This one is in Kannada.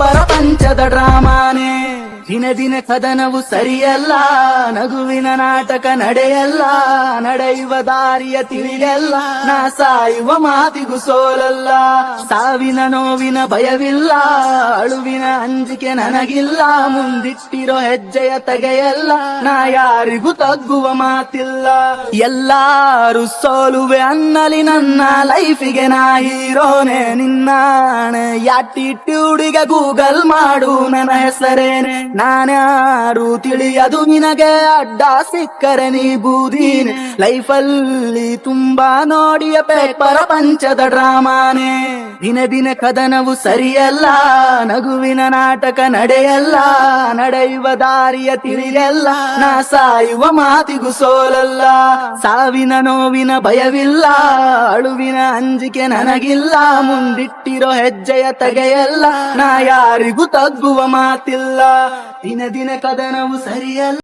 ಪ್ರಪಂಚದ ಡ್ರಾಮಾನೇ. ದಿನ ದಿನ ಕದನವು ಸರಿಯಲ್ಲ, ನಗುವಿನ ನಾಟಕ ನಡೆಯಲ್ಲ, ನಡೆಯುವ ದಾರಿಯ ತಿಳಿಯಲ್ಲ, ನಾ ಸಾಯುವ ಮಾತಿಗೂ ಸೋಲಲ್ಲ. ಸಾವಿನ ನೋವಿನ ಭಯವಿಲ್ಲ, ಅಳುವಿನ ಅಂಜಿಕೆ ನನಗಿಲ್ಲ, ಮುಂದಿಟ್ಟಿರೋ ಹೆಜ್ಜೆಯ ತೆಗೆಯಲ್ಲ, ನಾ ಯಾರಿಗೂ ತಗ್ಗುವ ಮಾತಿಲ್ಲ. ಎಲ್ಲಾರು ಸೋಲುವೆ ಅನ್ನಲಿ ನನ್ನ ಲೈಫಿಗೆ ನಾ ಹೀರೋನೆ. ನಿನ್ನಾಣೆ ಆಟಿಟ್ಯೂಡಿಗೆ ಗೂಗಲ್ ಮಾಡು ನನ್ನ ಹೆಸರೇನೆ. ನಾನ್ಯಾರು ತಿಳಿಯದು ನಿನಗೆ, ಅಡ್ಡ ಸಿಕ್ಕರೆ ನೀ ಬೂದೀನೆ. ಲೈಫಲ್ಲಿ ತುಂಬಾ ನೋಡಿಯ ಪ್ರಪಂಚದ ಡ್ರಾಮಾನೇ. ದಿನ ದಿನ ಕದನವು ಸರಿಯಲ್ಲ, ನಗುವಿನ ನಾಟಕ ನಡೆಯಲ್ಲ, ನಡೆಯುವ ದಾರಿಯ ತಿಳಿಯಲ್ಲ, ನಾ ಸಾಯುವ ಮಾತಿಗೂ ಸೋಲಲ್ಲ. ಸಾವಿನ ನೋವಿನ ಭಯವಿಲ್ಲ, ಅಳುವಿನ ಅಂಜಿಕೆ ನನಗಿಲ್ಲ, ಮುಂದಿಟ್ಟಿರೋ ಹೆಜ್ಜೆಯ ತೆಗೆಯಲ್ಲ, ನಾ ಯಾರಿಗೂ ತಗ್ಗುವ ಮಾತಿಲ್ಲ. ದಿನ ದಿನ ಕದನವು ಸರಿಯಲ್ಲ.